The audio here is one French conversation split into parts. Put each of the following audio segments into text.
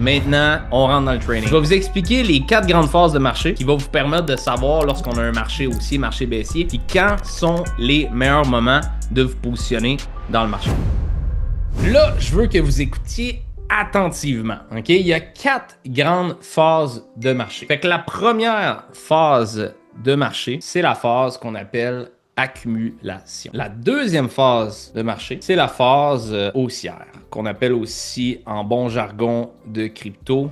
Maintenant, on rentre dans le trading. Je vais vous expliquer les 4 grandes phases de marché qui vont vous permettre de savoir lorsqu'on a un marché haussier, marché baissier, puis quand sont les meilleurs moments de vous positionner dans le marché. Là, je veux que vous écoutiez attentivement. Ok? Il y a 4 grandes phases de marché. Fait que la première phase de marché, c'est la phase qu'on appelle accumulation. La deuxième phase de marché, c'est la phase haussière, qu'on appelle aussi en bon jargon de crypto,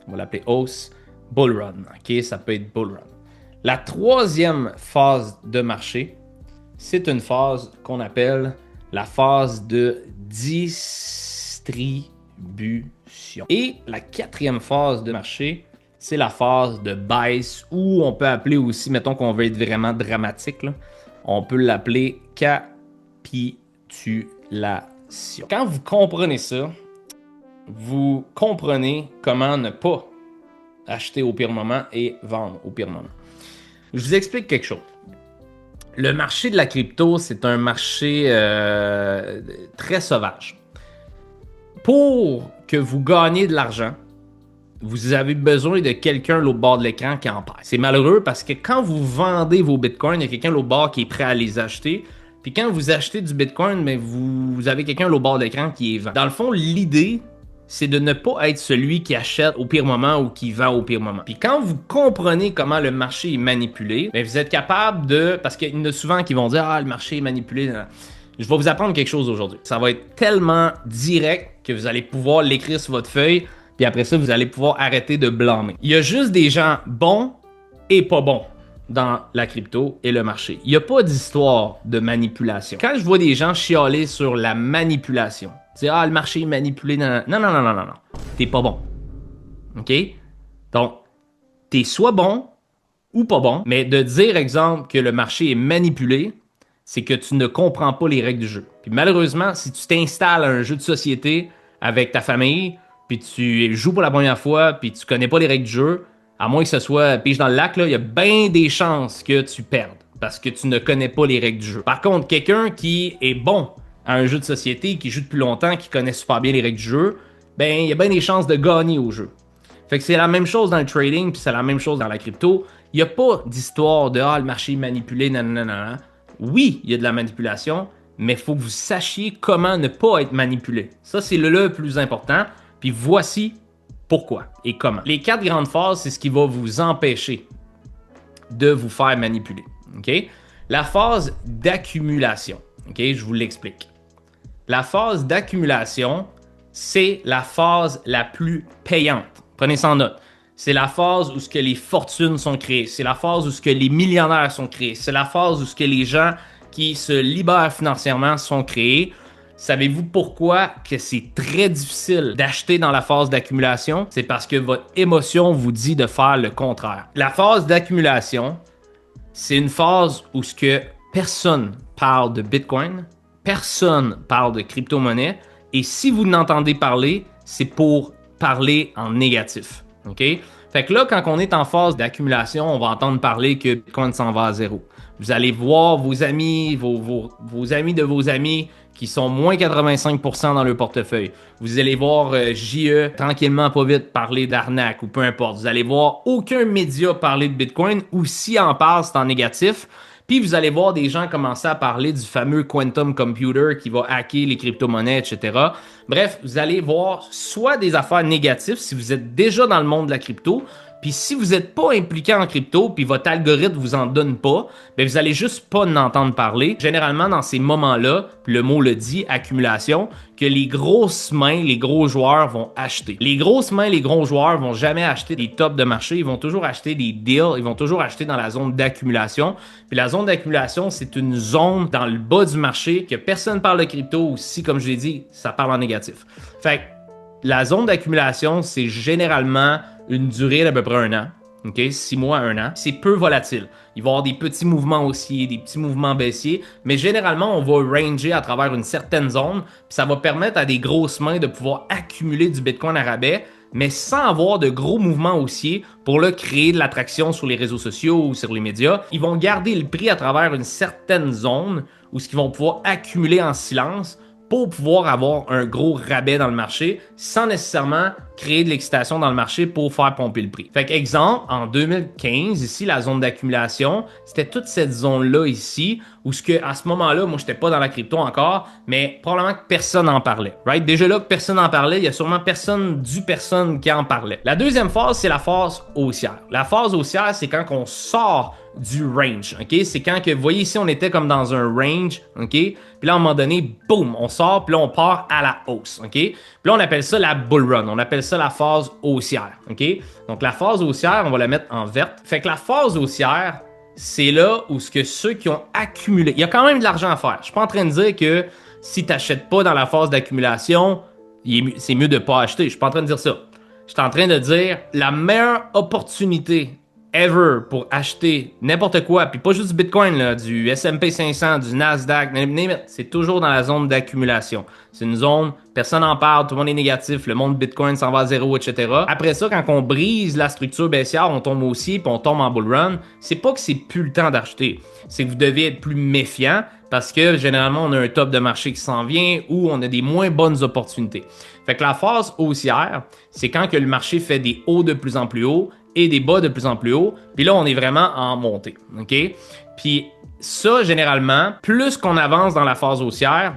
on va l'appeler hausse, bull run. Ok? Ça peut être bull run. La troisième phase de marché, c'est une phase qu'on appelle la phase de distribution. Et la quatrième phase de marché, c'est la phase de baisse, ou on peut appeler aussi, mettons qu'on veut être vraiment dramatique, là, on peut l'appeler capitulation. Quand vous comprenez ça, vous comprenez comment ne pas acheter au pire moment et vendre au pire moment. Je vous explique quelque chose. Le marché de la crypto, c'est un marché très sauvage. Pour que vous gagniez de l'argent, vous avez besoin de quelqu'un à l'autre bord de l'écran qui en passe. C'est malheureux parce que quand vous vendez vos bitcoins, il y a quelqu'un à l'autre bord qui est prêt à les acheter. Puis quand vous achetez du bitcoin, mais vous avez quelqu'un à l'autre bord de l'écran qui est vend. Dans le fond, l'idée, c'est de ne pas être celui qui achète au pire moment ou qui vend au pire moment. Puis quand vous comprenez comment le marché est manipulé, bien vous êtes capable de... Parce qu'il y en a souvent qui vont dire « Ah, le marché est manipulé. » Je vais vous apprendre quelque chose aujourd'hui. Ça va être tellement direct que vous allez pouvoir l'écrire sur votre feuille, puis après ça, vous allez pouvoir arrêter de blâmer. Il y a juste des gens bons et pas bons dans la crypto et le marché. Il n'y a pas d'histoire de manipulation. Quand je vois des gens chialer sur la manipulation, dire « Ah, le marché est manipulé. » Non. T'es pas bon. OK? Donc, t'es soit bon ou pas bon, mais de dire, exemple, que le marché est manipulé, c'est que tu ne comprends pas les règles du jeu. Puis malheureusement, si tu t'installes à un jeu de société avec ta famille, puis tu joues pour la première fois, puis tu connais pas les règles du jeu, à moins que ce soit pige dans le lac, il y a bien des chances que tu perdes parce que tu ne connais pas les règles du jeu. Par contre, quelqu'un qui est bon à un jeu de société, qui joue depuis longtemps, qui connaît super bien les règles du jeu, ben il y a bien des chances de gagner au jeu. Fait que c'est la même chose dans le trading, puis c'est la même chose dans la crypto. Il n'y a pas d'histoire de « Ah, le marché est manipulé, nanana ». Oui, il y a de la manipulation, mais il faut que vous sachiez comment ne pas être manipulé. Ça, c'est le plus important. Puis voici pourquoi et comment. Les 4 grandes phases, c'est ce qui va vous empêcher de vous faire manipuler. Okay? La phase d'accumulation. Okay? Je vous l'explique. La phase d'accumulation, c'est la phase la plus payante. Prenez ça en note. C'est la phase où ce que les fortunes sont créées. C'est la phase où ce que les millionnaires sont créés. C'est la phase où ce que les gens qui se libèrent financièrement sont créés. Savez-vous pourquoi que c'est très difficile d'acheter dans la phase d'accumulation? C'est parce que votre émotion vous dit de faire le contraire. La phase d'accumulation, c'est une phase où ce que personne parle de Bitcoin, personne parle de crypto-monnaie, et si vous n'entendez parler, c'est pour parler en négatif. OK? Fait que là, quand on est en phase d'accumulation, on va entendre parler que Bitcoin s'en va à zéro. Vous allez voir vos amis, vos amis de vos amis qui sont moins 85% dans leur portefeuille. Vous allez voir JE, tranquillement, pas vite, parler d'arnaque ou peu importe. Vous allez voir aucun média parler de Bitcoin ou si en parle, c'est en négatif. Puis vous allez voir des gens commencer à parler du fameux quantum computer qui va hacker les crypto-monnaies, etc. Bref, vous allez voir soit des affaires négatives si vous êtes déjà dans le monde de la crypto, puis si vous n'êtes pas impliqué en crypto, puis votre algorithme vous en donne pas, bien vous allez juste pas en entendre parler. Généralement, dans ces moments-là, puis le mot le dit, accumulation, que les grosses mains, les gros joueurs vont acheter. Les grosses mains, les gros joueurs vont jamais acheter des tops de marché, ils vont toujours acheter des deals, ils vont toujours acheter dans la zone d'accumulation. Puis la zone d'accumulation, c'est une zone dans le bas du marché que personne parle de crypto, ou si, comme je l'ai dit, ça parle en négatif. Fait que la zone d'accumulation, c'est généralement une durée d'à peu près 1 an. Okay? 6 mois à 1 an. C'est peu volatile. Il va y avoir des petits mouvements haussiers, des petits mouvements baissiers, mais généralement, on va ranger à travers une certaine zone, puis ça va permettre à des grosses mains de pouvoir accumuler du Bitcoin à rabais, mais sans avoir de gros mouvements haussiers pour là, créer de l'attraction sur les réseaux sociaux ou sur les médias. Ils vont garder le prix à travers une certaine zone où ce qu'ils vont pouvoir accumuler en silence pour pouvoir avoir un gros rabais dans le marché sans nécessairement créer de l'excitation dans le marché pour faire pomper le prix. Fait qu'exemple, en 2015, ici, la zone d'accumulation, c'était toute cette zone-là ici, où à ce moment-là, moi, j'étais pas dans la crypto encore, mais probablement que personne n'en parlait. Right? Déjà là, que personne n'en parlait, il y a sûrement personne qui en parlait. La deuxième phase, c'est la phase haussière. La phase haussière, c'est quand on sort du range, ok? C'est quand que, vous voyez ici, on était comme dans un range, ok? Puis là, à un moment donné, boum, on sort, puis là, on part à la hausse, ok? Puis là, on appelle ça la bull run, on appelle ça la phase haussière, ok? Donc, la phase haussière, on va la mettre en verte. Fait que la phase haussière, c'est là où ce que ceux qui ont accumulé, il y a quand même de l'argent à faire. Je suis pas en train de dire que si tu n'achètes pas dans la phase d'accumulation, c'est mieux de pas acheter. Je suis pas en train de dire ça. Je suis en train de dire la meilleure opportunité ever pour acheter n'importe quoi, puis pas juste du Bitcoin, là, du S&P 500, du Nasdaq, c'est toujours dans la zone d'accumulation. C'est une zone, personne n'en parle, tout le monde est négatif, le monde Bitcoin s'en va à zéro, etc. Après ça, quand on brise la structure baissière, on tombe aussi, puis on tombe en bull run, c'est pas que c'est plus le temps d'acheter, c'est que vous devez être plus méfiant, parce que généralement, on a un top de marché qui s'en vient ou on a des moins bonnes opportunités. Fait que la phase haussière, c'est quand que le marché fait des hauts de plus en plus hauts et des bas de plus en plus hauts. Puis là, on est vraiment en montée. OK? Puis ça, généralement, plus qu'on avance dans la phase haussière,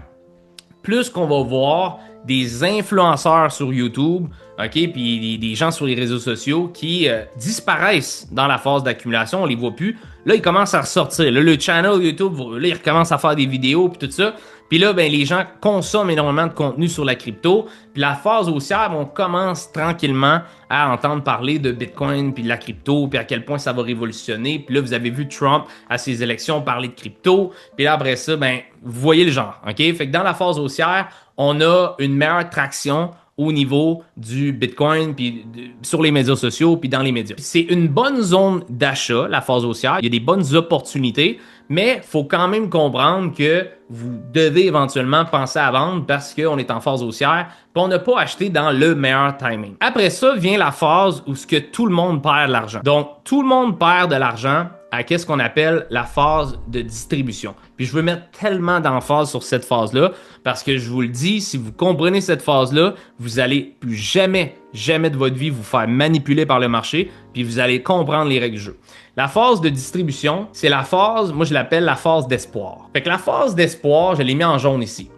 plus qu'on va voir des influenceurs sur YouTube, OK, puis des gens sur les réseaux sociaux qui disparaissent dans la phase d'accumulation, on les voit plus. Là, ils commencent à ressortir. Là, le channel YouTube, là, ils recommencent à faire des vidéos puis tout ça. Puis là, ben, les gens consomment énormément de contenu sur la crypto. Puis la phase haussière, on commence tranquillement à entendre parler de Bitcoin puis de la crypto, puis à quel point ça va révolutionner. Puis là, vous avez vu Trump à ses élections parler de crypto. Puis là, après ça, ben, vous voyez le genre. OK? Fait que dans la phase haussière, on a une meilleure traction au niveau du Bitcoin, puis sur les médias sociaux, puis dans les médias. C'est une bonne zone d'achat, la phase haussière. Il y a des bonnes opportunités, mais il faut quand même comprendre que vous devez éventuellement penser à vendre parce qu'on est en phase haussière, puis on n'a pas acheté dans le meilleur timing. Après ça vient la phase où ce que tout le monde perd de l'argent. Donc, tout le monde perd de l'argent à qu'est-ce qu'on appelle la phase de distribution. Puis je veux mettre tellement d'emphase sur cette phase-là parce que je vous le dis, si vous comprenez cette phase-là, vous allez plus jamais de votre vie vous faire manipuler par le marché, puis vous allez comprendre les règles du jeu. La phase de distribution, c'est la phase, moi je l'appelle la phase d'espoir. Fait que la phase d'espoir, je l'ai mis en jaune ici.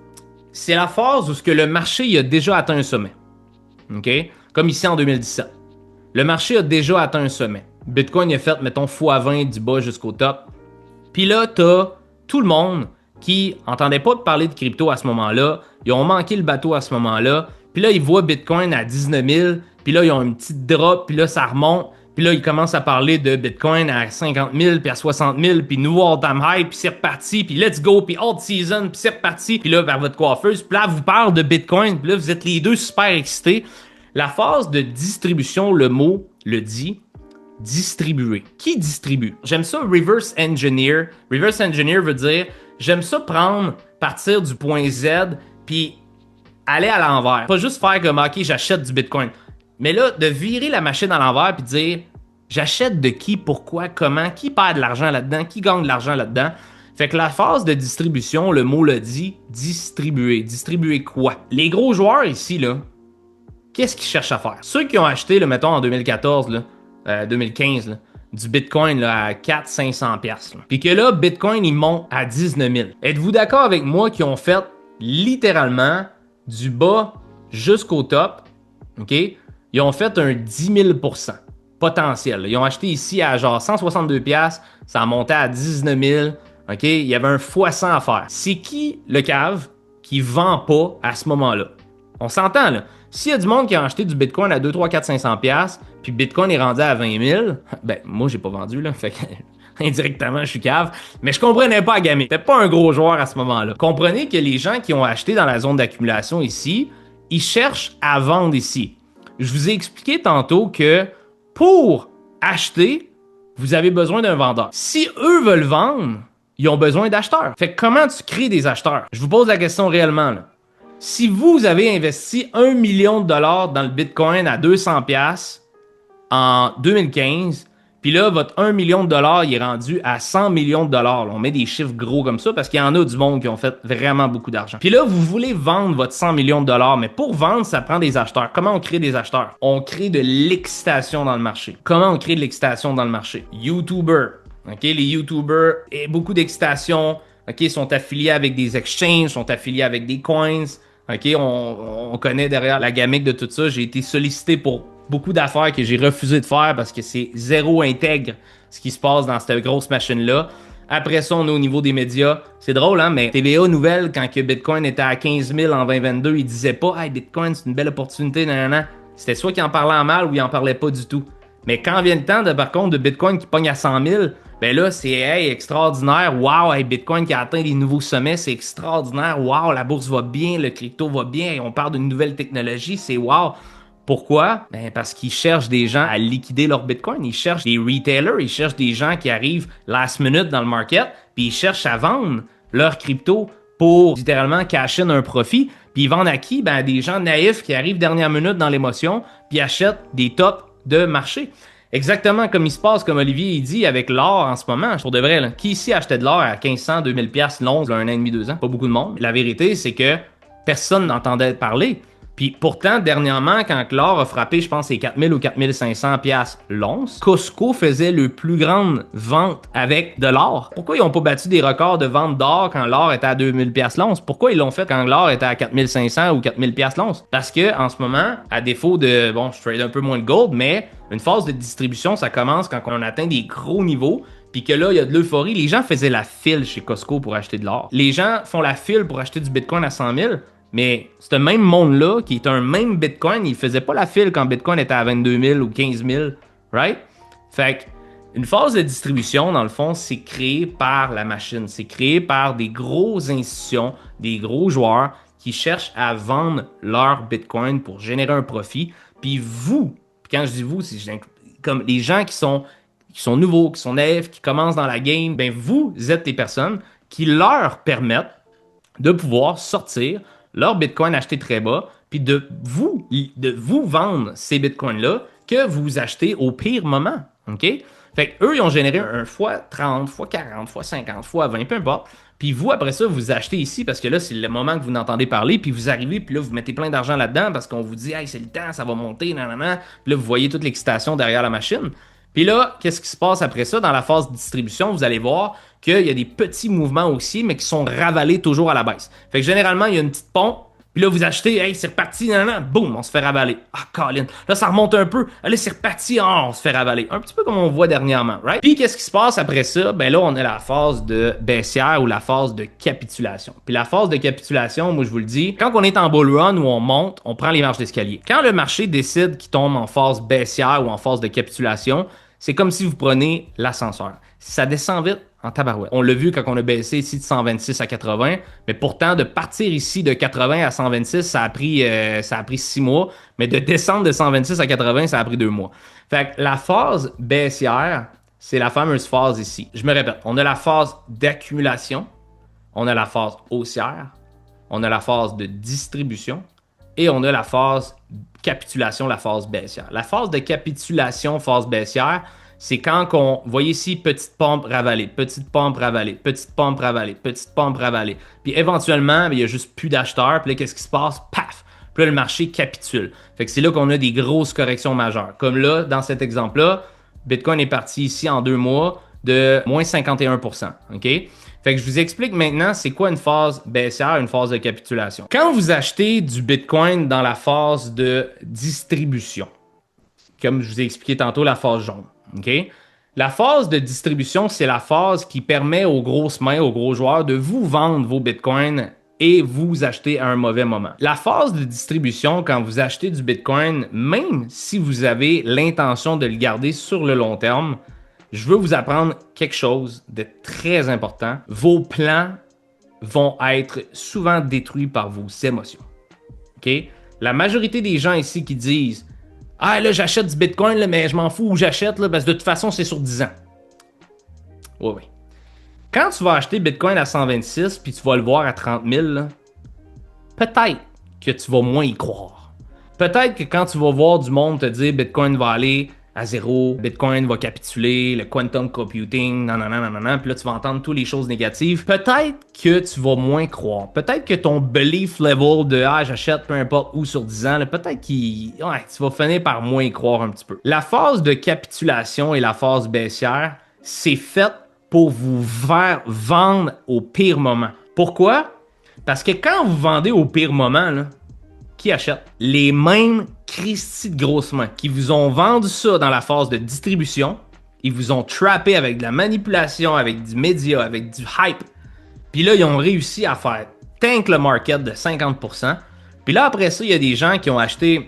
C'est la phase où ce que le marché il a déjà atteint un sommet. OK? Comme ici en 2017. Le marché a déjà atteint un sommet. Bitcoin a fait, mettons, x20 du bas jusqu'au top. Puis là, t'as tout le monde qui entendait pas parler de crypto à ce moment-là. Ils ont manqué le bateau à ce moment-là. Puis là, ils voient Bitcoin à 19 000. Puis là, ils ont une petite drop. Puis là, ça remonte. Puis là, ils commencent à parler de Bitcoin à 50 000, puis à 60 000, puis nouveau all-time high, puis c'est reparti, puis let's go, puis old season, puis c'est reparti. Puis là, vers votre coiffeuse. Puis là, elle vous parle de Bitcoin. Puis là, vous êtes les deux super excités. La phase de distribution, le mot le dit, distribuer. Qui distribue? J'aime ça reverse engineer. Reverse engineer veut dire, j'aime ça prendre, partir du point Z, puis aller à l'envers. Pas juste faire comme, OK, j'achète du Bitcoin. Mais là, de virer la machine à l'envers puis dire, j'achète de qui, pourquoi, comment, qui perd de l'argent là-dedans, qui gagne de l'argent là-dedans. Fait que la phase de distribution, le mot le dit, distribuer. Distribuer quoi? Les gros joueurs ici, là, qu'est-ce qu'ils cherchent à faire? Ceux qui ont acheté, là, mettons, en 2014, là, 2015, là, du Bitcoin là, à 400-500$. Puis que là, Bitcoin, il monte à 19 000. Êtes-vous d'accord avec moi qu'ils ont fait littéralement du bas jusqu'au top? OK? Ils ont fait un 10 000% potentiel. Ils ont acheté ici à genre 162$, ça a monté à 19 000. OK? Il y avait un x100 à faire. C'est qui le cave qui vend pas à ce moment-là? On s'entend, là. S'il y a du monde qui a acheté du Bitcoin à 2, 3, 4, 500$, puis Bitcoin est rendu à 20 000, ben, moi, j'ai pas vendu, là. Fait que, indirectement, je suis cave. Mais je comprenais pas à gamer. J'étais pas un gros joueur à ce moment-là. Comprenez que les gens qui ont acheté dans la zone d'accumulation ici, ils cherchent à vendre ici. Je vous ai expliqué tantôt que pour acheter, vous avez besoin d'un vendeur. Si eux veulent vendre, ils ont besoin d'acheteurs. Fait que comment tu crées des acheteurs? Je vous pose la question réellement, là. Si vous avez investi 1 million de dollars dans le Bitcoin à 200$ en 2015, Puis là, votre 1 million de dollars, il est rendu à 100 millions de dollars. Là, on met des chiffres gros comme ça parce qu'il y en a du monde qui ont fait vraiment beaucoup d'argent. Puis là, vous voulez vendre votre 100 millions de dollars, mais pour vendre, ça prend des acheteurs. Comment on crée des acheteurs? On crée de l'excitation dans le marché. Comment on crée de l'excitation dans le marché? YouTuber. OK, les YouTubers, et beaucoup d'excitation. OK, sont affiliés avec des exchanges, sont affiliés avec des coins. OK, on connaît derrière la gamique de tout ça. J'ai été sollicité pour beaucoup d'affaires que j'ai refusé de faire parce que c'est zéro intègre ce qui se passe dans cette grosse machine-là. Après ça, on est au niveau des médias. C'est drôle, hein, mais TVA Nouvelle, quand que Bitcoin était à 15 000 en 2022, il disait pas « Hey, Bitcoin, c'est une belle opportunité, nanana. » C'était soit qu'il en parlait en mal ou il en parlait pas du tout. Mais quand vient le temps, par contre, de Bitcoin qui pogne à 100 000, ben là, c'est hey, extraordinaire. Wow, hey, Bitcoin qui a atteint des nouveaux sommets, c'est extraordinaire. Wow, la bourse va bien, le crypto va bien, on parle d'une nouvelle technologie, c'est wow. Pourquoi? Ben parce qu'ils cherchent des gens à liquider leur Bitcoin. Ils cherchent des retailers, ils cherchent des gens qui arrivent last minute dans le market, puis ils cherchent à vendre leur crypto pour littéralement cash in un profit. Puis ils vendent à qui? Ben à des gens naïfs qui arrivent dernière minute dans l'émotion, puis achètent des tops de marché. Exactement comme il se passe, comme Olivier il dit, avec l'or en ce moment, pour de vrai. Là. Qui ici achetait de l'or à 1500, 2000 piastres l'once, un an et demi, 2 ans? Pas beaucoup de monde. La vérité, c'est que personne n'entendait parler. Puis pourtant, dernièrement, quand l'or a frappé, je pense, c'est 4000 ou 4500 piastres l'once, Costco faisait le plus grande vente avec de l'or. Pourquoi ils n'ont pas battu des records de vente d'or quand l'or était à 2000 piastres l'once? Pourquoi ils l'ont fait quand l'or était à 4500 ou 4000 piastres l'once? Parce que en ce moment, à défaut de, bon, je trade un peu moins de gold, mais une phase de distribution, ça commence quand on atteint des gros niveaux. Puis que là, il y a de l'euphorie. Les gens faisaient la file chez Costco pour acheter de l'or. Les gens font la file pour acheter du Bitcoin à 100 000. Mais ce même monde-là, qui est un même Bitcoin, il faisait pas la file quand Bitcoin était à 22 000 ou 15 000, right? Fait qu'une phase de distribution, dans le fond, c'est créé par la machine. C'est créé par des grosses institutions, des gros joueurs qui cherchent à vendre leur Bitcoin pour générer un profit. Puis vous, quand je dis vous, c'est comme les gens qui sont nouveaux, qui sont naïfs, qui commencent dans la game, ben vous êtes des personnes qui leur permettent de pouvoir sortir leur Bitcoin acheté très bas, puis de vous vendre ces Bitcoins-là que vous achetez au pire moment. OK? Fait qu'eux, ils ont généré un fois 30, fois 40, fois 50, fois 20, peu importe. Puis vous, après ça, vous achetez ici parce que là, c'est le moment que vous n'entendez parler, puis vous arrivez, puis là, vous mettez plein d'argent là-dedans parce qu'on vous dit, hey, c'est le temps, ça va monter, nanana. Puis là, vous voyez toute l'excitation derrière la machine. Puis là, qu'est-ce qui se passe après ça? Dans la phase de distribution, vous allez voir qu'il y a des petits mouvements aussi, mais qui sont ravalés toujours à la baisse. Fait que généralement, il y a une petite pompe, puis là, vous achetez, hey, c'est reparti, nan, boum, on se fait ravaler. Ah, Colin. Là, ça remonte un peu. Allez, c'est reparti, on se fait ravaler. Un petit peu comme on voit dernièrement, right? Puis, qu'est-ce qui se passe après ça? Ben là, on a la phase de baissière ou la phase de capitulation. Puis, la phase de capitulation, moi, je vous le dis, quand on est en bull run où on monte, on prend les marches d'escalier. Quand le marché décide qu'il tombe en phase baissière ou en phase de capitulation, c'est comme si vous prenez l'ascenseur. Ça descend vite en tabarouette. On l'a vu quand on a baissé ici de 126 à 80, mais pourtant, de partir ici de 80 à 126, ça a pris 6 mois, mais de descendre de 126 à 80, ça a pris 2 mois. Fait que la phase baissière, c'est la fameuse phase ici. Je me répète, on a la phase d'accumulation, on a la phase haussière, on a la phase de distribution, et on a la phase capitulation, la phase baissière. La phase de capitulation, phase baissière, c'est quand on, voyez ici, petite pompe ravalée, petite pompe ravalée, petite pompe ravalée, petite pompe ravalée. Puis éventuellement, il n'y a juste plus d'acheteurs. Puis là, qu'est-ce qui se passe? Paf! Puis là, le marché capitule. Fait que c'est là qu'on a des grosses corrections majeures. Comme là, dans cet exemple-là, Bitcoin est parti ici en 2 mois de moins 51%. OK? Fait que je vous explique maintenant c'est quoi une phase baissière, une phase de capitulation. Quand vous achetez du Bitcoin dans la phase de distribution, comme je vous ai expliqué tantôt, la phase jaune, OK? La phase de distribution, c'est la phase qui permet aux grosses mains, aux gros joueurs de vous vendre vos Bitcoins et vous acheter à un mauvais moment. La phase de distribution, quand vous achetez du Bitcoin, même si vous avez l'intention de le garder sur le long terme, je veux vous apprendre quelque chose de très important. Vos plans vont être souvent détruits par vos émotions. OK? La majorité des gens ici qui disent « Ah là, j'achète du Bitcoin, là, mais je m'en fous où j'achète, là, parce que de toute façon, c'est sur 10 ans. » Oui, oui. Quand tu vas acheter Bitcoin à 126 puis tu vas le voir à 30 000, là, peut-être que tu vas moins y croire. Peut-être que quand tu vas voir du monde te dire Bitcoin va aller à zéro, Bitcoin va capituler, le quantum computing, nanana, puis là, tu vas entendre toutes les choses négatives. Peut-être que tu vas moins croire. Peut-être que ton belief level de « Ah, j'achète peu importe où sur 10 ans », peut-être que tu vas finir par moins y croire un petit peu. La phase de capitulation et la phase baissière, c'est fait pour vous faire vendre au pire moment. Pourquoi? Parce que quand vous vendez au pire moment, là, qui achète? Les mêmes Christy de grosses mains qui vous ont vendu ça dans la phase de distribution, ils vous ont trappé avec de la manipulation, avec du média, avec du hype. Puis là, ils ont réussi à faire tank le market de 50%. Puis là, après ça, il y a des gens qui ont acheté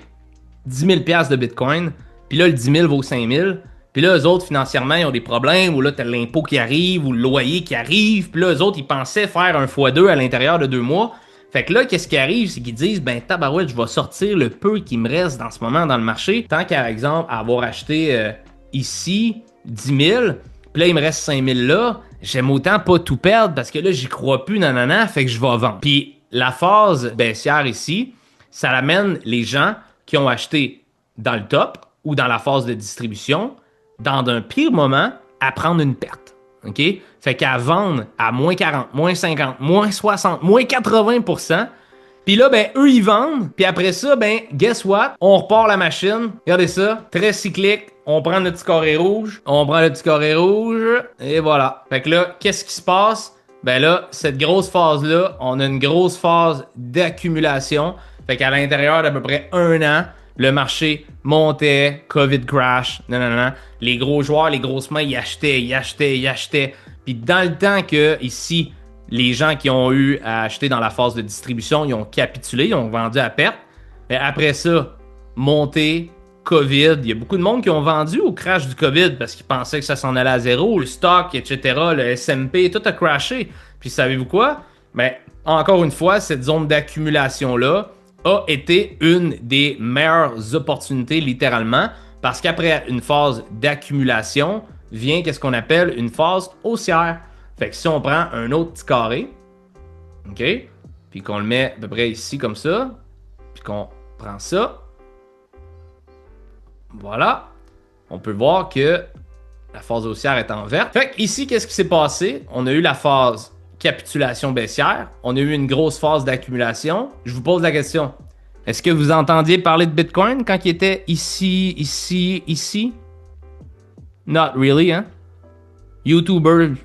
10 000 $ de Bitcoin. Puis là, le 10 000 vaut 5 000. Puis là, eux autres, financièrement, ils ont des problèmes. Ou là, t'as l'impôt qui arrive, ou le loyer qui arrive. Puis là, eux autres, ils pensaient faire un x2 à l'intérieur de 2 mois. Fait que là, qu'est-ce qui arrive? C'est qu'ils disent, ben tabarouette, je vais sortir le peu qui me reste dans ce moment dans le marché. Tant qu'à exemple, avoir acheté ici 10 000, puis là, il me reste 5 000 là, j'aime autant pas tout perdre parce que là, j'y crois plus, nanana, fait que je vais vendre. Puis la phase baissière ici, ça amène les gens qui ont acheté dans le top ou dans la phase de distribution, dans un pire moment, à prendre une perte. OK? Fait qu'à vendre à moins 40, moins 50, moins 60, moins 80%. Puis là, ben, eux, ils vendent. Puis après ça, ben, guess what? On repart la machine. Regardez ça. Très cyclique. On prend le petit carré rouge. On prend le petit carré rouge. Et voilà. Fait que là, qu'est-ce qui se passe? Ben là, cette grosse phase-là, on a une grosse phase d'accumulation. Fait qu'à l'intérieur d'à peu près 1 an, le marché montait, COVID crash, nanana. Les gros joueurs, les grosses mains, ils achetaient. Puis dans le temps que, ici, les gens qui ont eu à acheter dans la phase de distribution, ils ont capitulé, ils ont vendu à perte. Mais après ça, montée, COVID, il y a beaucoup de monde qui ont vendu au crash du COVID parce qu'ils pensaient que ça s'en allait à zéro. Le stock, etc., le S&P, tout a crashé. Puis savez-vous quoi? Ben, encore une fois, cette zone d'accumulation-là a été une des meilleures opportunités, littéralement, parce qu'après une phase d'accumulation, vient qu'est-ce qu'on appelle une phase haussière. Fait que si on prend un autre petit carré, OK, puis qu'on le met à peu près ici comme ça, puis qu'on prend ça, voilà, on peut voir que la phase haussière est en vert. Fait que ici, qu'est-ce qui s'est passé? On a eu la phase capitulation baissière, on a eu une grosse phase d'accumulation. Je vous pose la question, est-ce que vous entendiez parler de Bitcoin quand il était ici? Not really, hein? YouTubers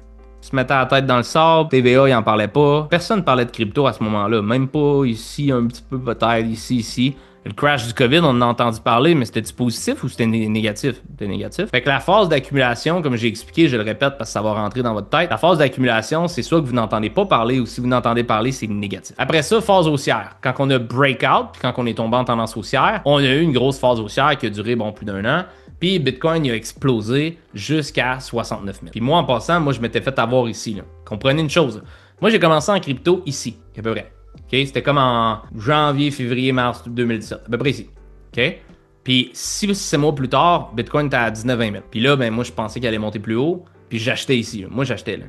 se mettaient la tête dans le sable, TVA, il en parlait pas. Personne parlait de crypto à ce moment-là, même pas ici, un petit peu peut-être, ici. Le crash du COVID, on en a entendu parler, mais c'était-tu positif ou c'était négatif? C'était négatif. Fait que la phase d'accumulation, comme j'ai expliqué, je le répète parce que ça va rentrer dans votre tête, la phase d'accumulation, c'est soit que vous n'entendez pas parler ou si vous n'entendez parler, c'est négatif. Après ça, phase haussière. Quand on a breakout, puis quand on est tombé en tendance haussière, on a eu une grosse phase haussière qui a duré, plus d'un an. Puis Bitcoin, il a explosé jusqu'à 69 000. Puis moi, en passant, je m'étais fait avoir ici. Là. Comprenez une chose. Moi, j'ai commencé en crypto ici, à peu près. Okay? C'était comme en janvier, février, mars 2017, à peu près ici. Okay? Puis 6 mois plus tard, Bitcoin était à 19-20 000. Puis là, moi, je pensais qu'il allait monter plus haut. Puis j'achetais ici. Là. Moi, j'achetais là.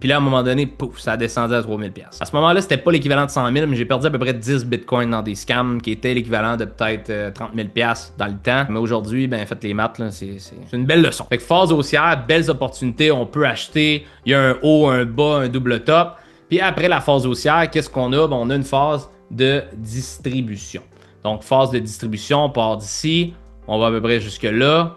Puis là, à un moment donné, pouf, ça a descendu à 3 000 $. À ce moment-là, c'était pas l'équivalent de 100 000, mais j'ai perdu à peu près 10 bitcoins dans des scams qui étaient l'équivalent de peut-être 30 000 $ dans le temps. Mais aujourd'hui, faites les maths, là, c'est une belle leçon. Fait que phase haussière, belles opportunités, on peut acheter. Il y a un haut, un bas, un double top. Puis après la phase haussière, qu'est-ce qu'on a? On a une phase de distribution. Donc, phase de distribution, on part d'ici, on va à peu près jusque là.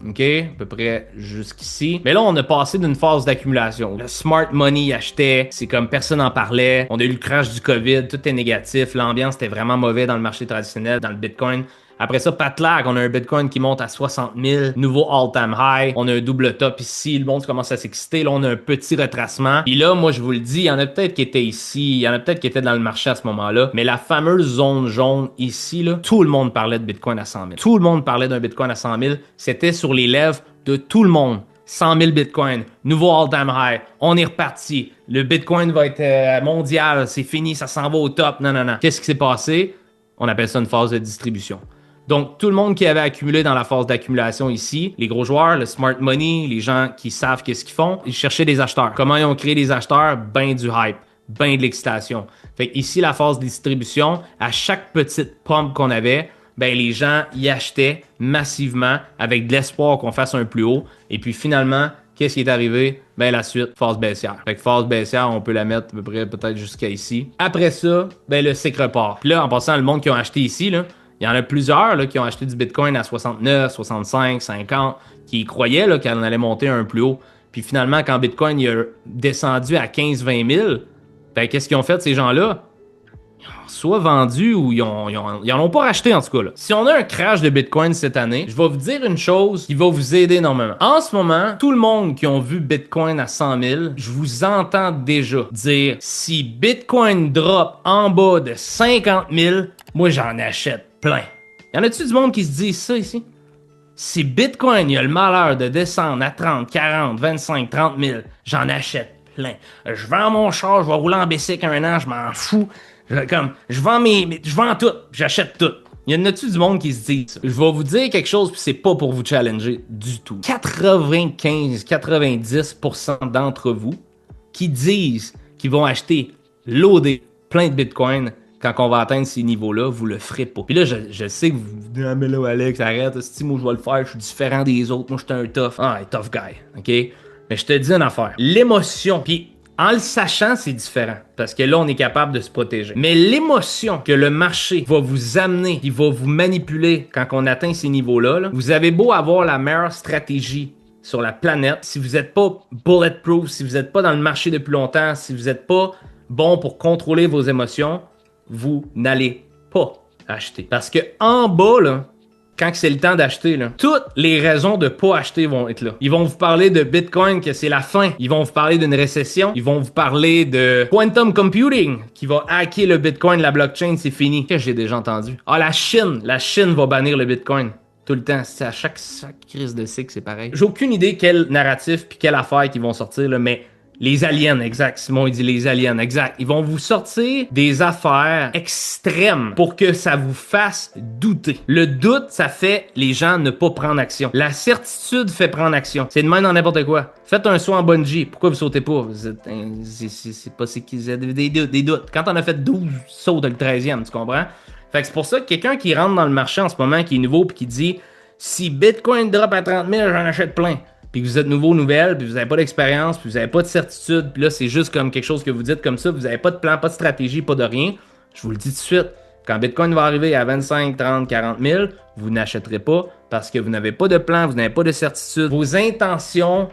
OK, à peu près jusqu'ici. Mais là, on a passé d'une phase d'accumulation. Le smart money achetait, c'est comme personne n'en parlait. On a eu le crash du COVID, tout est négatif. L'ambiance était vraiment mauvaise dans le marché traditionnel, dans le Bitcoin. Après ça, patlag, on a un Bitcoin qui monte à 60 000, nouveau all-time high. On a un double top ici, le monde commence à s'exciter. Là, on a un petit retracement. Puis là, moi, je vous le dis, il y en a peut-être qui étaient ici, il y en a peut-être qui étaient dans le marché à ce moment-là. Mais la fameuse zone jaune ici, là, tout le monde parlait de Bitcoin à 100 000. Tout le monde parlait d'un Bitcoin à 100 000. C'était sur les lèvres de tout le monde. 100 000 Bitcoin, nouveau all-time high, on est reparti. Le Bitcoin va être mondial, c'est fini, ça s'en va au top. Non. Qu'est-ce qui s'est passé? On appelle ça une phase de distribution. Donc, tout le monde qui avait accumulé dans la phase d'accumulation ici, les gros joueurs, le smart money, les gens qui savent qu'est-ce qu'ils font, ils cherchaient des acheteurs. Comment ils ont créé des acheteurs? Ben du hype, ben de l'excitation. Fait ici, la phase de distribution, à chaque petite pump qu'on avait, ben les gens y achetaient massivement avec de l'espoir qu'on fasse un plus haut. Et puis finalement, qu'est-ce qui est arrivé? Ben la suite, phase baissière. Fait que phase baissière, on peut la mettre à peu près peut-être jusqu'à ici. Après ça, ben le cycle repart. Puis là, en passant, le monde qui ont acheté ici, là, il y en a plusieurs là, qui ont acheté du Bitcoin à 69, 65, 50, qui croyaient là, qu'elle allait monter un plus haut. Puis finalement, quand Bitcoin il a descendu à 15-20 000, ben qu'est-ce qu'ils ont fait ces gens-là? Soit vendus ou ils en ont pas racheté en tout cas. Là. Si on a un crash de Bitcoin cette année, je vais vous dire une chose qui va vous aider énormément. En ce moment, tout le monde qui ont vu Bitcoin à 100 000, je vous entends déjà dire si Bitcoin drop en bas de 50 000, moi j'en achète plein. Y en a-tu du monde qui se dit ça ici? Si Bitcoin il a le malheur de descendre à 30, 40, 25, 30 000, j'en achète plein. Je vends mon char, je vais rouler en bicycle un an, je m'en fous. Je vends tout, j'achète tout. Il y en a-tu du monde qui se dit ça? Je vais vous dire quelque chose, puis c'est pas pour vous challenger du tout. 95-90% d'entre vous qui disent qu'ils vont acheter loader plein de Bitcoin quand on va atteindre ces niveaux-là, vous le ferez pas. Puis là, je sais que vous vous dites, ah mais là, Alex, arrête, si moi je vais le faire, je suis différent des autres, moi je suis un tough. Ah, tough guy, ok? Mais je te dis une affaire. L'émotion, puis en le sachant, c'est différent. Parce que là, on est capable de se protéger. Mais l'émotion que le marché va vous amener, qui va vous manipuler quand on atteint ces niveaux-là, là, vous avez beau avoir la meilleure stratégie sur la planète, si vous n'êtes pas bulletproof, si vous n'êtes pas dans le marché depuis longtemps, si vous n'êtes pas bon pour contrôler vos émotions, vous n'allez pas acheter. Parce que en bas, là, quand c'est le temps d'acheter, là, toutes les raisons de pas acheter vont être là. Ils vont vous parler de Bitcoin, que c'est la fin. Ils vont vous parler d'une récession. Ils vont vous parler de quantum computing, qui va hacker le Bitcoin, la blockchain, c'est fini. Qu'est-ce que j'ai déjà entendu? Ah, la Chine va bannir le Bitcoin. Tout le temps. C'est à chaque crise de cycle, c'est pareil. J'ai aucune idée quel narratif puis quelle affaire qui vont sortir, là, mais les aliens, exact. Simon, il dit les aliens, exact. Ils vont vous sortir des affaires extrêmes pour que ça vous fasse douter. Le doute, ça fait les gens ne pas prendre action. La certitude fait prendre action. C'est de même dans n'importe quoi. Faites un saut en bungee. Pourquoi vous sautez pas? Vous êtes, c'est pas ce qu'ils aient des doutes. Quand on a fait 12 sauts de le 13e, tu comprends? Fait que c'est pour ça que quelqu'un qui rentre dans le marché en ce moment, qui est nouveau, puis qui dit si Bitcoin drop à 30 000, j'en achète plein. Puis que vous êtes nouveau, nouvelle, puis vous n'avez pas d'expérience, puis vous n'avez pas de certitude, puis là, c'est juste comme quelque chose que vous dites comme ça, vous n'avez pas de plan, pas de stratégie, pas de rien. Je vous le dis tout de suite, quand Bitcoin va arriver à 25, 30, 40 000, vous n'achèterez pas parce que vous n'avez pas de plan, vous n'avez pas de certitude. Vos intentions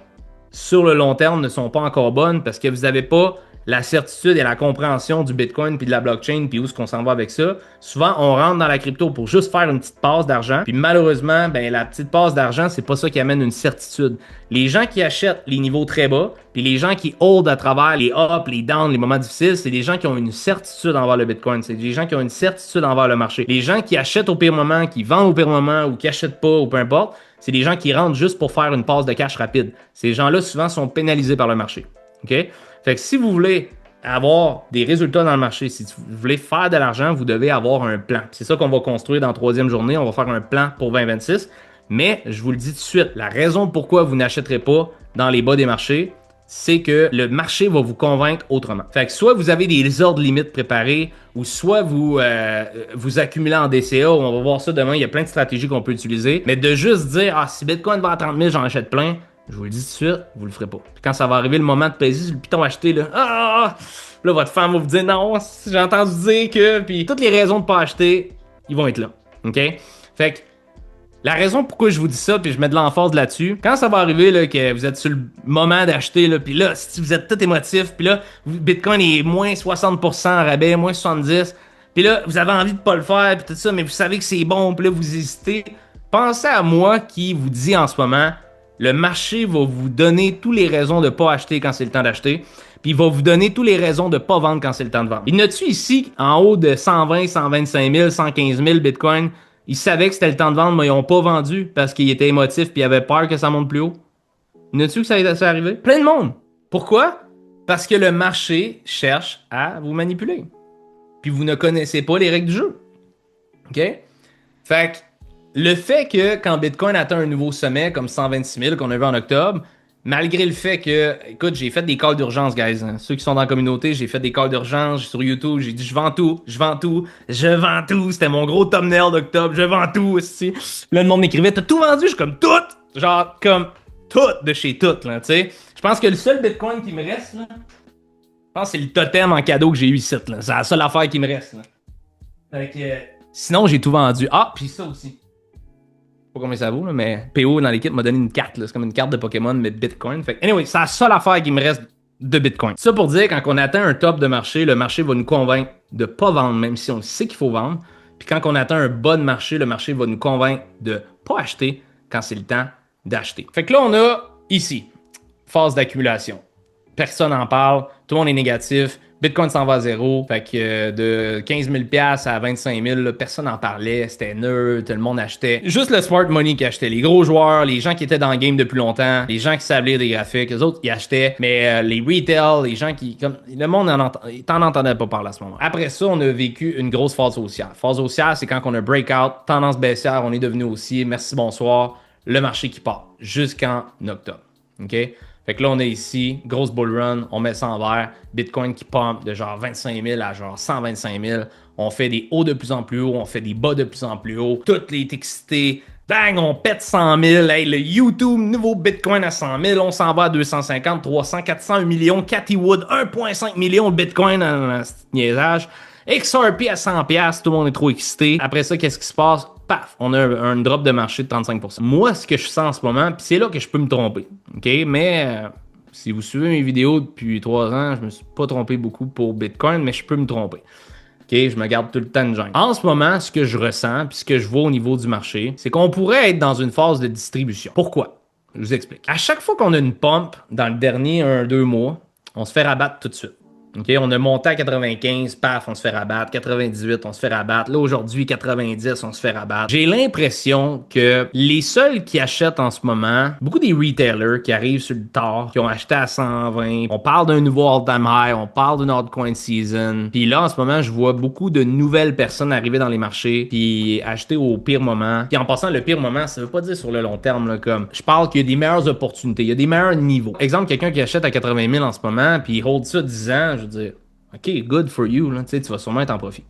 sur le long terme ne sont pas encore bonnes parce que vous n'avez pas la certitude et la compréhension du Bitcoin puis de la blockchain puis où est-ce qu'on s'en va avec ça. Souvent, on rentre dans la crypto pour juste faire une petite passe d'argent. Puis malheureusement, ben la petite passe d'argent, c'est pas ça qui amène une certitude. Les gens qui achètent les niveaux très bas, puis les gens qui hold à travers les ups, les downs, les moments difficiles, c'est des gens qui ont une certitude envers le Bitcoin. C'est des gens qui ont une certitude envers le marché. Les gens qui achètent au pire moment, qui vendent au pire moment ou qui achètent pas ou peu importe, c'est des gens qui rentrent juste pour faire une passe de cash rapide. Ces gens-là, souvent, sont pénalisés par le marché. OK? Fait que si vous voulez avoir des résultats dans le marché, si vous voulez faire de l'argent, vous devez avoir un plan. C'est ça qu'on va construire dans la 3e journée. On va faire un plan pour 2026. Mais je vous le dis tout de suite, la raison pourquoi vous n'achèterez pas dans les bas des marchés, c'est que le marché va vous convaincre autrement. Fait que soit vous avez des ordres limites préparés, ou soit vous accumulez en DCA, on va voir ça demain, il y a plein de stratégies qu'on peut utiliser. Mais de juste dire, ah, si Bitcoin va à 30 000, j'en achète plein, je vous le dis tout de suite, vous le ferez pas. Puis quand ça va arriver le moment de plaisir, le piton acheté, là, là, votre femme va vous dire non, j'ai entendu dire que, puis toutes les raisons de pas acheter, ils vont être là. OK? Fait que, la raison pourquoi je vous dis ça, puis je mets de l'emphase là-dessus, quand ça va arriver, là, que vous êtes sur le moment d'acheter, là, puis là, si vous êtes tout émotif, puis là, Bitcoin est moins 60% en rabais, moins 70%, puis là, vous avez envie de pas le faire, puis tout ça, mais vous savez que c'est bon, puis là, vous hésitez, pensez à moi qui vous dit en ce moment, le marché va vous donner toutes les raisons de ne pas acheter quand c'est le temps d'acheter. Puis il va vous donner toutes les raisons de ne pas vendre quand c'est le temps de vendre. Il y en a-tu ici, en haut de 120, 125 000, 115 000 Bitcoin, ils savaient que c'était le temps de vendre, mais ils n'ont pas vendu parce qu'ils étaient émotifs puis ils avaient peur que ça monte plus haut? Il y en a-tu que ça est arrivé? Plein de monde. Pourquoi? Parce que le marché cherche à vous manipuler. Puis vous ne connaissez pas les règles du jeu. OK? Fait que le fait que quand Bitcoin atteint un nouveau sommet comme 126 000 qu'on a vu en octobre, Malgré le fait que, écoute, j'ai fait des calls d'urgence, guys. Hein. Ceux qui sont dans la communauté, j'ai fait des calls d'urgence sur YouTube. J'ai dit, je vends tout, je vends tout, je vends tout. C'était mon gros thumbnail d'octobre. Je vends tout aussi. Là, le monde m'écrivait, t'as tout vendu? Je suis comme tout. Genre, comme tout de chez tout, là, tu sais. Je pense que le seul Bitcoin qui me reste, là, je pense que c'est le totem en cadeau que j'ai eu ici, là. C'est la seule affaire qui me reste, là. Fait que, sinon, j'ai tout vendu. Ah, puis ça aussi. Pas combien ça vaut, là, mais PO dans l'équipe m'a donné une carte. C'est comme une carte de Pokémon, mais de Bitcoin. Fait que, anyway, c'est la seule affaire qui me reste de Bitcoin. Ça pour dire, quand on atteint un top de marché, le marché va nous convaincre de pas vendre, même si on sait qu'il faut vendre. Puis quand on atteint un bas de marché, le marché va nous convaincre de pas acheter quand c'est le temps d'acheter. Fait que là, on a ici, phase d'accumulation. Personne n'en parle, tout le monde est négatif. Bitcoin s'en va à zéro. Fait que de 15 000 à 25 000, là, personne n'en parlait. C'était neutre, tout le monde achetait. Juste le smart money qui achetait. Les gros joueurs, les gens qui étaient dans le game depuis longtemps, les gens qui savent lire des graphiques, les autres, ils achetaient. Mais les retail, les gens qui... comme le monde t'en entendait pas parler à ce moment. Après ça, on a vécu une grosse phase haussière. Phase haussière, c'est quand on a breakout, tendance baissière, on est devenu haussier. Merci, bonsoir. Le marché qui part jusqu'en octobre. OK? Fait que là, on est ici, grosse bull run, on met ça en vert, Bitcoin qui pump de genre 25 000 à genre 125 000. On fait des hauts de plus en plus haut, on fait des bas de plus en plus haut. Toutes les excités, bang, on pète 100 000. Hey, le YouTube, nouveau Bitcoin à 100 000, on s'en va à 250, 300, 400, 1 million. Cathy Wood, 1,5 million de Bitcoin dans ce niaisage. XRP à 100$, tout le monde est trop excité. Après ça, qu'est-ce qui se passe? Paf, on a un drop de marché de 35%. Moi, ce que je sens en ce moment, puis c'est là que je peux me tromper, OK? Mais si vous suivez mes vidéos depuis 3 ans, je me suis pas trompé beaucoup pour Bitcoin, mais je peux me tromper. OK? Je me garde tout le temps de gêne. En ce moment, ce que je ressens, puis ce que je vois au niveau du marché, c'est qu'on pourrait être dans une phase de distribution. Pourquoi? Je vous explique. À chaque fois qu'on a une pump dans le dernier 1-2 mois, on se fait rabattre tout de suite. Okay, on a monté à 95, paf, on se fait rabattre. 98, on se fait rabattre. Là, aujourd'hui, 90, on se fait rabattre. J'ai l'impression que les seuls qui achètent en ce moment, beaucoup des retailers qui arrivent sur le tard, qui ont acheté à 120, on parle d'un nouveau all-time high, on parle d'une altcoin season. Puis là, en ce moment, je vois beaucoup de nouvelles personnes arriver dans les marchés, puis acheter au pire moment. Puis en passant, le pire moment, ça veut pas dire sur le long terme, là, comme je parle qu'il y a des meilleures opportunités, il y a des meilleurs niveaux. Exemple, quelqu'un qui achète à 80 000 en ce moment, puis il hold ça 10 ans, je veux dire, OK, good for you, là, tu vas sûrement être en profit.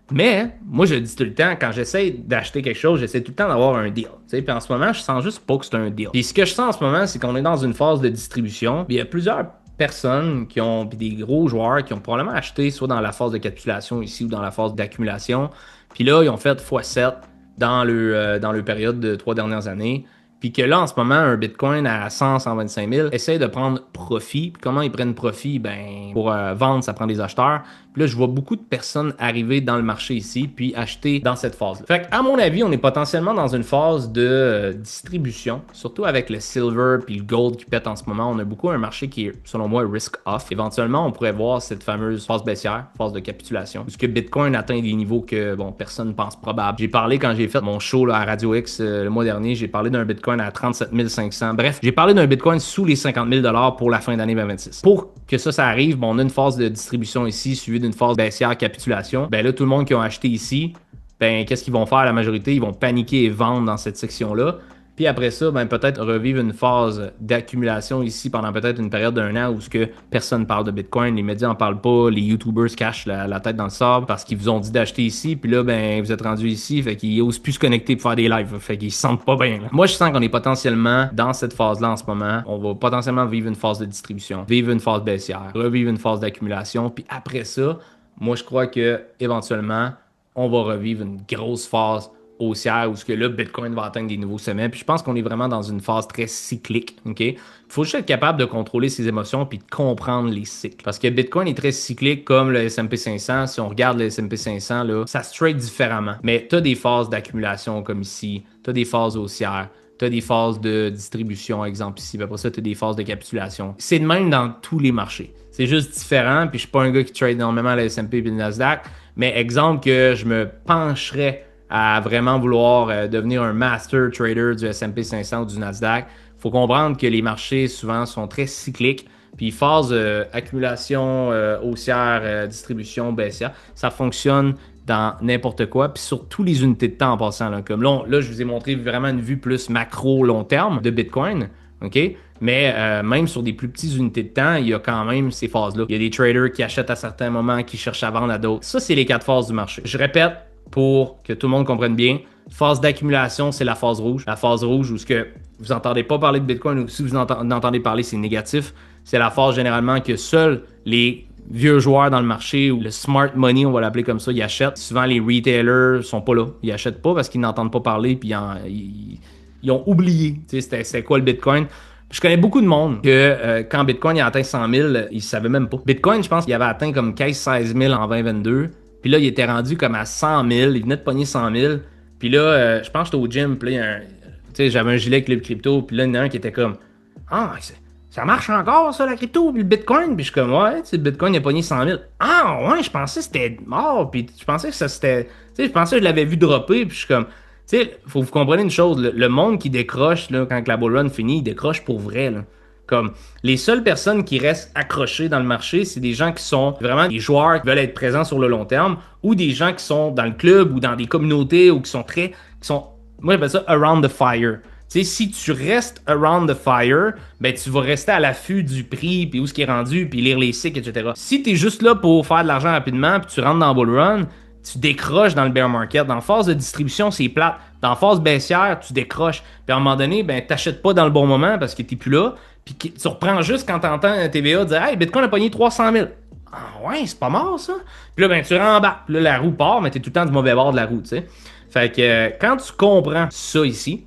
Mais, moi, je dis tout le temps, quand j'essaie d'acheter quelque chose, j'essaie tout le temps d'avoir un deal. Puis en ce moment, je sens juste pas que c'est un deal. Puis ce que je sens en ce moment, c'est qu'on est dans une phase de distribution. Puis il y a plusieurs personnes qui ont, puis des gros joueurs qui ont probablement acheté soit dans la phase de capitulation ici ou dans la phase d'accumulation. Puis là, ils ont fait x7 dans le période de 3 dernières années. Puis que là, en ce moment, un Bitcoin à 100, 125 000 essaie de prendre profit. Puis comment ils prennent profit? Ben, pour vendre, ça prend des acheteurs. Puis là, je vois beaucoup de personnes arriver dans le marché ici, puis acheter dans cette phase-là. Fait qu'à mon avis, on est potentiellement dans une phase de distribution, surtout avec le silver puis le gold qui pète en ce moment. On a beaucoup un marché qui est, selon moi, risk-off. Éventuellement, on pourrait voir cette fameuse phase baissière, phase de capitulation, puisque Bitcoin atteint des niveaux que, bon, personne ne pense probable. J'ai parlé quand j'ai fait mon show là, à Radio X le mois dernier, j'ai parlé d'un Bitcoin à 37 500. Bref, j'ai parlé d'un Bitcoin sous les 50 000 pour la fin d'année 2026. Pour que ça arrive, bon, on a une phase de distribution ici, suivie d'une phase baissière capitulation. Ben là, tout le monde qui a acheté ici, ben qu'est-ce qu'ils vont faire la majorité? Ils vont paniquer et vendre dans cette section-là. Puis après ça, ben peut-être revivre une phase d'accumulation ici pendant peut-être une période d'un an où ce que personne parle de Bitcoin, les médias en parlent pas, les YouTubers se cachent la tête dans le sable parce qu'ils vous ont dit d'acheter ici, puis là, ben vous êtes rendu ici, fait qu'ils osent plus se connecter pour faire des lives, fait qu'ils se sentent pas bien. Là. Moi, je sens qu'on est potentiellement dans cette phase-là en ce moment. On va potentiellement vivre une phase de distribution, vivre une phase baissière, revivre une phase d'accumulation, puis après ça, moi, je crois que éventuellement, on va revivre une grosse phase haussière où ce que là, Bitcoin va atteindre des nouveaux sommets. Puis je pense qu'on est vraiment dans une phase très cyclique. OK? Il faut juste être capable de contrôler ses émotions puis de comprendre les cycles. Parce que Bitcoin est très cyclique comme le S&P 500. Si on regarde le S&P 500, là, ça se trade différemment. Mais tu as des phases d'accumulation comme ici. Tu as des phases haussières. Tu as des phases de distribution, exemple ici. Puis après ça, tu as des phases de capitulation. C'est de même dans tous les marchés. C'est juste différent. Puis je suis pas un gars qui trade énormément le S&P et le Nasdaq. Mais exemple que je me pencherais à vraiment vouloir devenir un master trader du S&P 500 ou du Nasdaq, il faut comprendre que les marchés souvent sont très cycliques. Puis phase accumulation haussière, distribution baissière, ça fonctionne dans n'importe quoi, puis sur toutes les unités de temps en passant. Là, comme là, je vous ai montré vraiment une vue plus macro long terme de Bitcoin. OK? Mais même sur des plus petites unités de temps, il y a quand même ces phases-là. Il y a des traders qui achètent à certains moments, qui cherchent à vendre à d'autres. Ça, c'est les 4 phases du marché. Je répète pour que tout le monde comprenne bien. Phase d'accumulation, c'est la phase rouge. La phase rouge où ce que vous n'entendez pas parler de Bitcoin ou si vous entendez parler, c'est négatif. C'est la phase généralement que seuls les vieux joueurs dans le marché ou le smart money, on va l'appeler comme ça, ils achètent. Souvent, les retailers sont pas là. Ils achètent pas parce qu'ils n'entendent pas parler puis ils ont oublié c'était quoi le Bitcoin. Je connais beaucoup de monde que quand Bitcoin a atteint 100 000, ils ne savaient même pas. Bitcoin, je pense qu'il avait atteint comme 15-16 000 en 2022. Puis là, il était rendu comme à 100 000. Il venait de pogner 100 000. Puis là, je pense que j'étais au gym. Puis là, j'avais un gilet Club Crypto. Puis là, il y en a un qui était comme Ah, ça marche encore, ça, la crypto, puis le Bitcoin. Puis je suis comme Ouais, le Bitcoin, il a pogné 100 000. Ah, ouais, je pensais que c'était mort. Puis je pensais que ça c'était. Je pensais que je l'avais vu dropper. Puis je suis comme Tu sais, faut que vous compreniez une chose, le monde qui décroche là, quand la bull run finit, il décroche pour vrai. Là. Comme les seules personnes qui restent accrochées dans le marché, c'est des gens qui sont vraiment des joueurs qui veulent être présents sur le long terme ou des gens qui sont dans le club ou dans des communautés ou qui sont moi j'appelle ça around the fire. Tu sais, si tu restes around the fire, ben tu vas rester à l'affût du prix, puis où ce qui est rendu, puis lire les cycles, etc. Si tu es juste là pour faire de l'argent rapidement, puis tu rentres dans le bull run, tu décroches dans le bear market. Dans la phase de distribution, c'est plate. Dans la phase baissière, tu décroches. Puis à un moment donné, ben, t'achètes pas dans le bon moment parce que t'es plus là. Puis tu reprends juste quand t'entends un TVA dire Hey, Bitcoin a pogné 300 000. Ah ouais, c'est pas mort ça. Puis là, ben, tu rembarques. Puis là, la roue part, mais t'es tout le temps du mauvais bord de la roue, tu sais. Fait que quand tu comprends ça ici,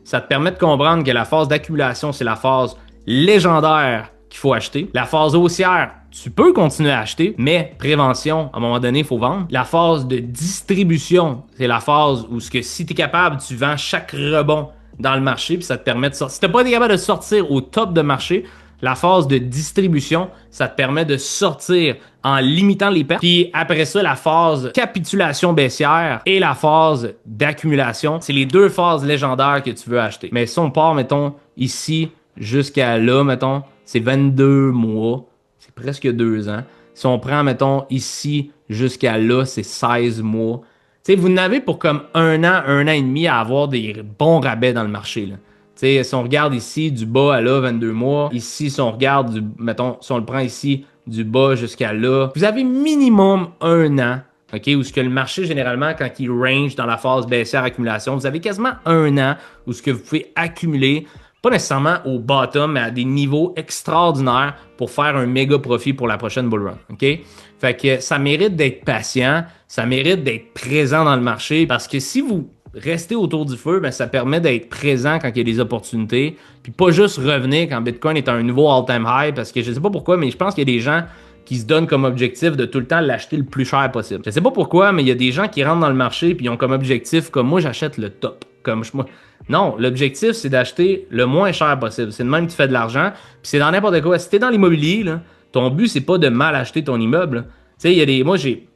ça te permet de comprendre que la phase d'accumulation, c'est la phase légendaire qu'il faut acheter. La phase haussière, tu peux continuer à acheter, mais prévention, à un moment donné, il faut vendre. La phase de distribution, c'est la phase où si tu es capable, tu vends chaque rebond dans le marché, puis ça te permet de sortir. Si tu n'es pas capable de sortir au top de marché, la phase de distribution, ça te permet de sortir en limitant les pertes. Puis après ça, la phase capitulation baissière et la phase d'accumulation, c'est les deux phases légendaires que tu veux acheter. Mais si on part, mettons, ici jusqu'à là, mettons, c'est 22 mois. C'est presque 2 ans. Si on prend, mettons, ici jusqu'à là, c'est 16 mois. Tu sais, vous n'avez pour comme 1 an et demi à avoir des bons rabais dans le marché, là. Tu sais, si on regarde ici du bas à là, 22 mois. Ici, si on regarde, mettons, si on le prend ici, du bas jusqu'à là, vous avez minimum 1 an, OK, où ce que le marché, généralement, quand il range dans la phase baissière accumulation, vous avez quasiment 1 an où ce que vous pouvez accumuler, pas nécessairement au bottom, mais à des niveaux extraordinaires pour faire un méga profit pour la prochaine bull run, OK? Fait que ça mérite d'être patient, ça mérite d'être présent dans le marché, parce que si vous restez autour du feu, ben ça permet d'être présent quand il y a des opportunités, puis pas juste revenir quand Bitcoin est à un nouveau all-time high, parce que je sais pas pourquoi, mais je pense qu'il y a des gens qui se donnent comme objectif de tout le temps l'acheter le plus cher possible. Je sais pas pourquoi, mais il y a des gens qui rentrent dans le marché puis ils ont comme objectif, comme moi j'achète le top, non, l'objectif, c'est d'acheter le moins cher possible. C'est de même que tu fais de l'argent. Puis c'est dans n'importe quoi. Si t'es dans l'immobilier, là, ton but, c'est pas de mal acheter ton immeuble. Tu sais, il y a des. Moi, je suis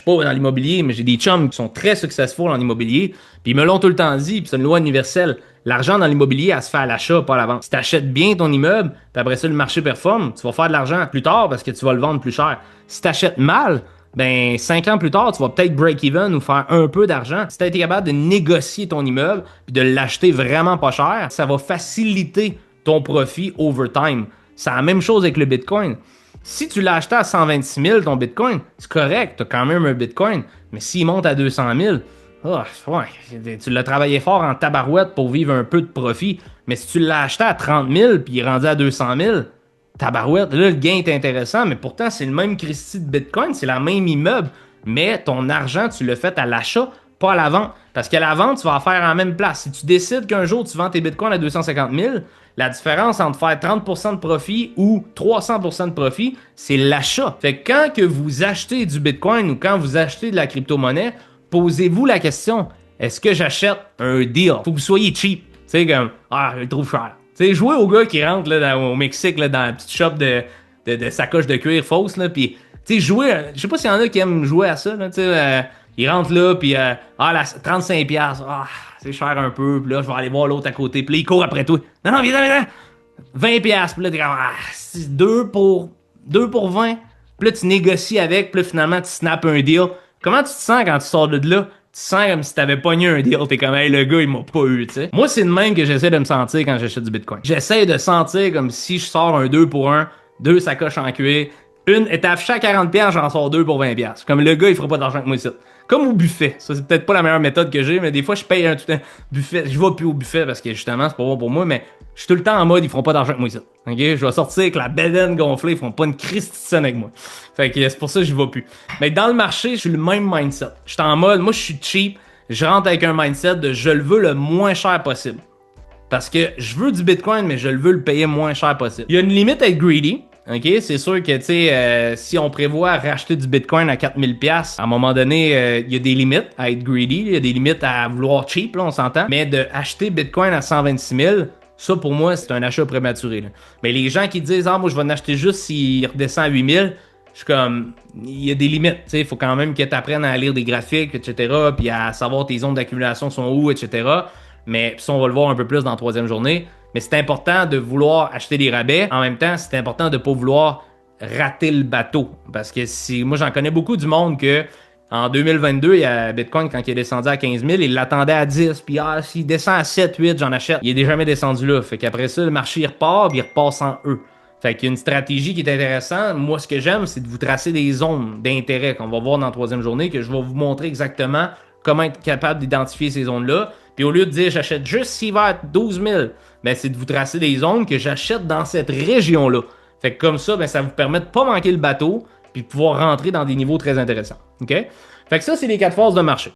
pas dans l'immobilier, mais j'ai des chums qui sont très successful en immobilier. Puis ils me l'ont tout le temps dit, puis c'est une loi universelle. L'argent dans l'immobilier, elle se fait à l'achat, pas à la vente. Si t'achètes bien ton immeuble, puis après ça, le marché performe, tu vas faire de l'argent plus tard parce que tu vas le vendre plus cher. Si t'achètes mal, ben 5 ans plus tard, tu vas peut-être break-even ou faire un peu d'argent. Si tu as été capable de négocier ton immeuble puis de l'acheter vraiment pas cher, ça va faciliter ton profit over time. C'est la même chose avec le Bitcoin. Si tu l'as acheté à 126 000 ton Bitcoin, c'est correct, tu as quand même un Bitcoin. Mais s'il monte à 200 000, ouais, tu l'as travaillé fort en tabarouette pour vivre un peu de profit. Mais si tu l'as acheté à 30 000 puis il est rendu à 200 000, tabarouette, là, le gain est intéressant, mais pourtant, c'est le même Christie de Bitcoin, c'est la même immeuble, mais ton argent, tu le fais à l'achat, pas à la vente. Parce qu'à la vente, tu vas en faire en même place. Si tu décides qu'un jour, tu vends tes Bitcoins à 250 000, la différence entre faire 30% de profit ou 300% de profit, c'est l'achat. Fait que quand que vous achetez du Bitcoin ou quand vous achetez de la crypto-monnaie, posez-vous la question, est-ce que j'achète un deal? Faut que vous soyez cheap. Tu sais, comme, je le trouve cher. Tu sais, jouer au gars qui rentre là, au Mexique là, dans la petite shop de sacoche de cuir fausse, là, puis tu sais, jouer, je sais pas s'il y en a qui aiment jouer à ça, là, tu sais, ils rentrent là, puis 35$, c'est cher un peu, puis là, je vais aller voir l'autre à côté, puis là, il court après toi. Non, viens, 20$, puis là, t'es comme, c'est 2 pour 20, puis là, tu négocies avec, puis là, finalement, tu snaps un deal. Comment tu te sens quand tu sors de là? sens comme si t'avais pogné un deal. T'es comme, hey, le gars, il m'a pas eu, tu sais. Moi, c'est de même que j'essaie de me sentir quand j'achète du Bitcoin. J'essaie de sentir comme si je sors un 2 pour 1, deux sacoches en cuir. Une est affichée à 40$, j'en sors deux pour 20$. Comme le gars, il fera pas d'argent que moi ici. Comme au buffet. Ça, c'est peut-être pas la meilleure méthode que j'ai, mais des fois, je paye un buffet. Je vais plus au buffet parce que justement, c'est pas bon pour moi, mais je suis tout le temps en mode, ils feront pas d'argent que moi ici. Ok? Je vais sortir avec la bedaine gonflée, ils feront pas une christie avec moi. Fait que c'est pour ça que j'y vais plus. Mais dans le marché, je suis le même mindset. Je suis en mode, moi, je suis cheap. Je rentre avec un mindset de je le veux le moins cher possible. Parce que je veux du Bitcoin, mais je le veux le payer moins cher possible. Il y a une limite à être greedy. OK, c'est sûr que, tu sais, si on prévoit racheter du Bitcoin à 4000$, à un moment donné, il y a des limites à être greedy, il y a des limites à vouloir cheap, là, on s'entend. Mais de acheter Bitcoin à 126 000, ça, pour moi, c'est un achat prématuré, là. Mais les gens qui disent, ah, moi, je vais en acheter juste s'il redescend à 8000, je suis comme, il y a des limites, tu sais, il faut quand même que tu apprennes à lire des graphiques, etc., puis à savoir tes zones d'accumulation sont où, etc., mais ça, on va le voir un peu plus dans la troisième journée. Mais c'est important de vouloir acheter des rabais. En même temps, c'est important de ne pas vouloir rater le bateau. Parce que si moi, j'en connais beaucoup du monde que en 2022, il y a Bitcoin, quand il est descendu à 15 000, il l'attendait à 10. Puis s'il descend à 7, 8, j'en achète. Il est jamais descendu là. Fait qu'après ça, le marché il repart, puis il repart sans eux. Fait qu'il y a une stratégie qui est intéressante. Moi, ce que j'aime, c'est de vous tracer des zones d'intérêt qu'on va voir dans la troisième journée, que je vais vous montrer exactement comment être capable d'identifier ces zones-là. Puis au lieu de dire j'achète juste s'il va être 12 000, ben, c'est de vous tracer des zones que j'achète dans cette région-là. Fait que comme ça, ben, ça vous permet de pas manquer le bateau puis de pouvoir rentrer dans des niveaux très intéressants. OK? Fait que ça, c'est les 4 phases de marché.